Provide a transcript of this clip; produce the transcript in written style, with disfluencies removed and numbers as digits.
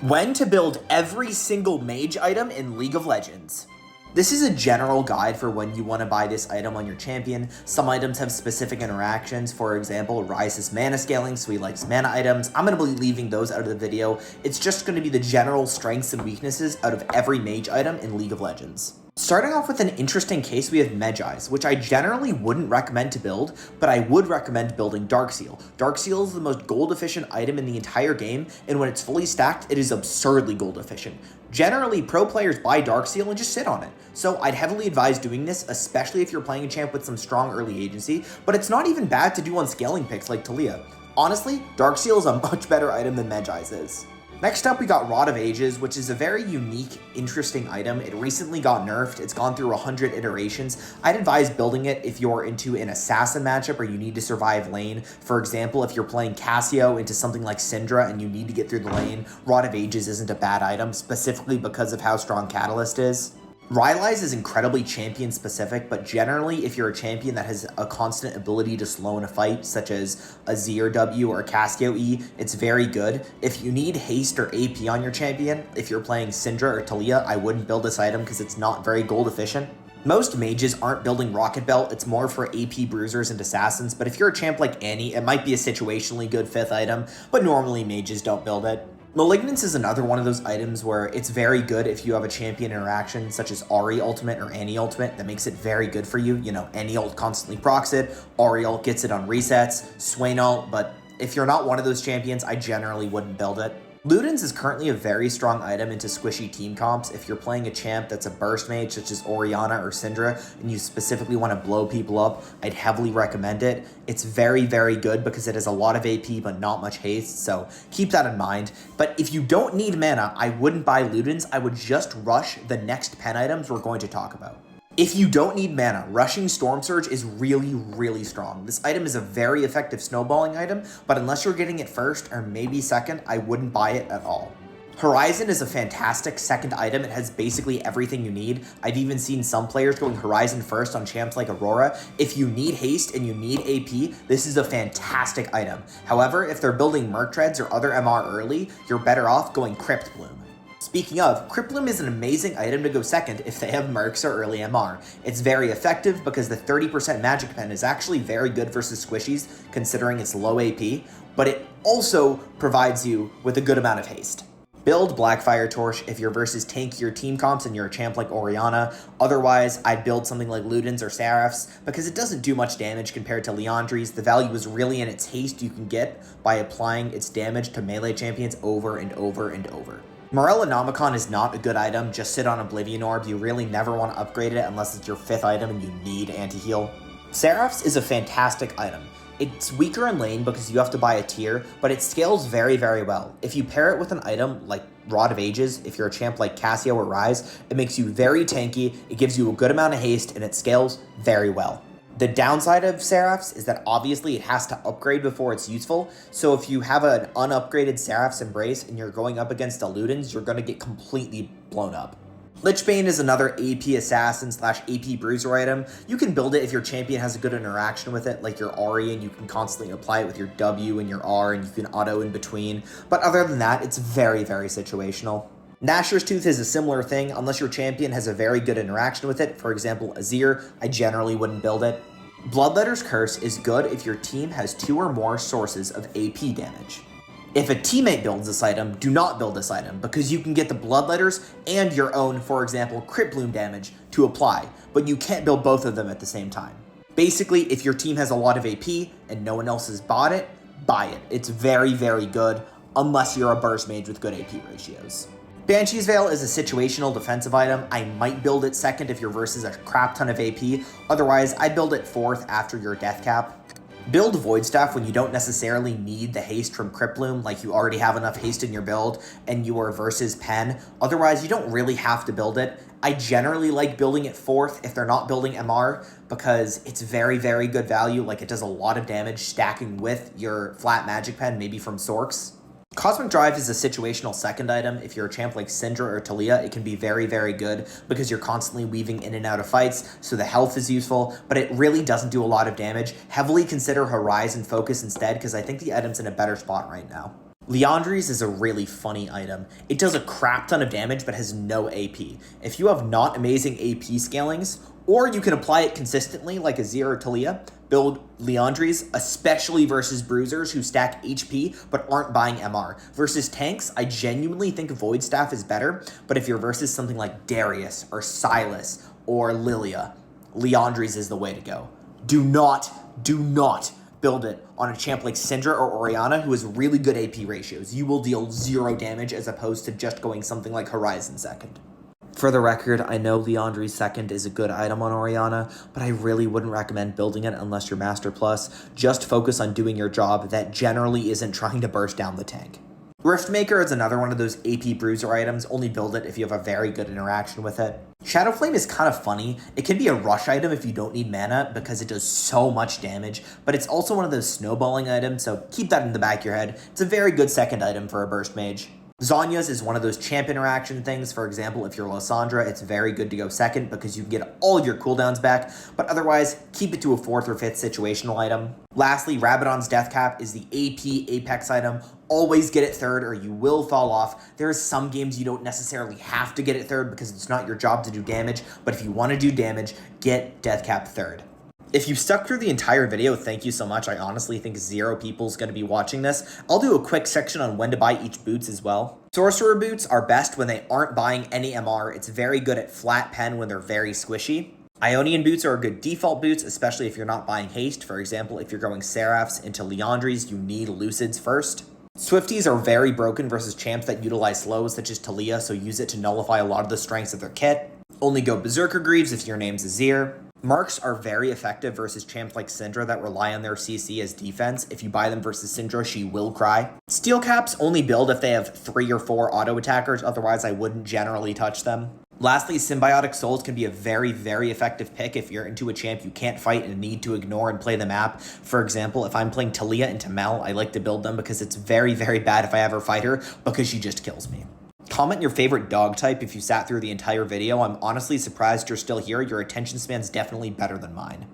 When to build every single mage item in League of Legends. This is a general guide for when you want to buy this item on your champion. Some items have specific interactions. For example, Ryze is mana scaling, so he likes mana items. I'm going to be leaving those out of the video. It's just going to be the general strengths and weaknesses out of every mage item in League of Legends. Starting off with an interesting case, we have MAGE, which I generally wouldn't recommend to build, but I would recommend building Darkseal. Darkseal is the most gold efficient item in the entire game, and when it's fully stacked, it is absurdly gold efficient. Generally, pro players buy Darkseal and just sit on it, so I'd heavily advise doing this, especially if you're playing a champ with some strong early agency, but it's not even bad to do on scaling picks like Taliyah. Honestly, Darkseal is a much better item than MAGE is. Next up, we got Rod of Ages, which is a very unique, interesting item. It recently got nerfed. It's gone through 100 iterations. I'd advise building it if you're into an assassin matchup or you need to survive lane. For example, if you're playing Cassio into something like Syndra and you need to get through the lane, Rod of Ages isn't a bad item, specifically because of how strong Catalyst is. Rylai's is incredibly champion specific, but generally if you're a champion that has a constant ability to slow in a fight, such as a Azir W or Cassio E, it's very good. If you need haste or AP on your champion, if you're playing Syndra or Taliyah, I wouldn't build this item because it's not very gold efficient. Most mages aren't building Rocket Belt, it's more for AP bruisers and assassins, but if you're a champ like Annie, it might be a situationally good 5th item, but normally mages don't build it. Malignance is another one of those items where it's very good if you have a champion interaction such as Ahri ultimate or Annie ultimate that makes it very good for you. You know, Annie ult constantly procs it, Ahri ult gets it on resets, Swain ult, but if you're not one of those champions, I generally wouldn't build it. Ludens is currently a very strong item into squishy team comps. If you're playing a champ that's a burst mage such as Orianna or Syndra and you specifically want to blow people up, I'd heavily recommend it. It's very, very good because it has a lot of AP but not much haste, so keep that in mind. But if you don't need mana, I wouldn't buy Ludens. I would just rush the next pen items we're going to talk about. If you don't need mana, rushing Storm Surge is really, really strong. This item is a very effective snowballing item, but unless you're getting it first or maybe second, I wouldn't buy it at all. Horizon is a fantastic second item. It has basically everything you need. I've even seen some players going Horizon first on champs like Aurora. If you need haste and you need AP, this is a fantastic item. However, if they're building Merc Treads or other MR early, you're better off going Crypt Bloom. Speaking of, Crypt Bloom is an amazing item to go second if they have Mercs or early MR. It's very effective because the 30% magic pen is actually very good versus squishies considering its low AP, but it also provides you with a good amount of haste. Build Blackfire Torch if you're versus tankier team comps and you're a champ like Orianna. Otherwise, I'd build something like Ludens or Seraphs because it doesn't do much damage compared to Liandry's. The value is really in its haste you can get by applying its damage to melee champions over and over and over. Morellonomicon is not a good item, just sit on Oblivion Orb. You really never want to upgrade it unless it's your 5th item and you need anti-heal. Seraphs is a fantastic item. It's weaker in lane because you have to buy a tier, but it scales very, very well. If you pair it with an item like Rod of Ages, if you're a champ like Cassio or Ryze, it makes you very tanky, it gives you a good amount of haste, and it scales very well. The downside of Seraphs is that obviously it has to upgrade before it's useful, so if you have an unupgraded Seraph's Embrace and you're going up against a Ludens, you're going to get completely blown up. Lichbane is another AP assassin / AP bruiser item. You can build it if your champion has a good interaction with it, like your Ahri, and you can constantly apply it with your W and your R, and you can auto in between. But other than that, it's very, very situational. Nashor's Tooth is a similar thing. Unless your champion has a very good interaction with it, for example, Azir, I generally wouldn't build it. Bloodletter's Curse is good if your team has 2 or more sources of AP damage. If a teammate builds this item, do not build this item because you can get the Bloodletters and your own, for example, Crypt Bloom damage to apply, but you can't build both of them at the same time. Basically, if your team has a lot of AP and no one else has bought it, buy it. It's very, very good unless you're a burst mage with good AP ratios. Banshee's Veil is a situational defensive item. I might build it second if you're versus a crap ton of AP. Otherwise, I'd build it 4th after your death cap. Build Void Staff when you don't necessarily need the haste from Crypt Bloom, like you already have enough haste in your build and you are versus Pen. Otherwise, you don't really have to build it. I generally like building it 4th if they're not building MR because it's very, very good value. Like it does a lot of damage stacking with your flat magic pen, maybe from Sorks. Cosmic Drive is a situational second item. If you're a champ like Syndra or Taliyah, it can be very, very good because you're constantly weaving in and out of fights, so the health is useful, but it really doesn't do a lot of damage. Heavily consider Horizon Focus instead because I think the item's in a better spot right now. Liandry's is a really funny item. It does a crap ton of damage but has no AP. If you have not amazing AP scalings, or you can apply it consistently like Azir or Talia, build Liandry's, especially versus bruisers who stack HP but aren't buying MR. Versus tanks, I genuinely think Void Staff is better, but if you're versus something like Darius or Silas or Lilia, Liandry's is the way to go. Do not build it on a champ like Syndra or Orianna who has really good AP ratios. You will deal 0 damage as opposed to just going something like Horizon second. For the record, I know Liandry's second is a good item on Orianna, but I really wouldn't recommend building it unless you're Master Plus. Just focus on doing your job that generally isn't trying to burst down the tank. Riftmaker is another one of those AP bruiser items, only build it if you have a very good interaction with it. Shadow Flame is kind of funny. It can be a rush item if you don't need mana because it does so much damage, but it's also one of those snowballing items, so keep that in the back of your head. It's a very good second item for a burst mage. Zhonya's is one of those champ interaction things. For example, if you're Lysandra, it's very good to go second because you can get all of your cooldowns back, but otherwise, keep it to a 4th or 5th situational item. Lastly, Rabadon's Death Cap is the AP Apex item. Always get it third or you will fall off. There are some games you don't necessarily have to get it third because it's not your job to do damage, but if you want to do damage, get Death Cap third. If you stuck through the entire video, thank you so much. I honestly think 0 people is going to be watching this. I'll do a quick section on when to buy each boots as well. Sorcerer boots are best when they aren't buying any MR. It's very good at flat pen when they're very squishy. Ionian boots are good default boots, especially if you're not buying haste. For example, if you're going Seraphs into Liandry's, you need Lucids first. Swifties are very broken versus champs that utilize slows, such as Talia, so use it to nullify a lot of the strengths of their kit. Only go Berserker Greaves if your name's Azir. Marks are very effective versus champs like Syndra that rely on their CC as defense. If you buy them versus Syndra, she will cry. Steel Caps only build if they have 3 or 4 auto attackers, otherwise I wouldn't generally touch them. Lastly, Symbiotic Souls can be a very, very effective pick if you're into a champ you can't fight and need to ignore and play the map. For example, if I'm playing Talia into Mel, I like to build them because it's very, very bad if I ever fight her because she just kills me. Comment your favorite dog type if you sat through the entire video. I'm honestly surprised you're still here. Your attention span's definitely better than mine.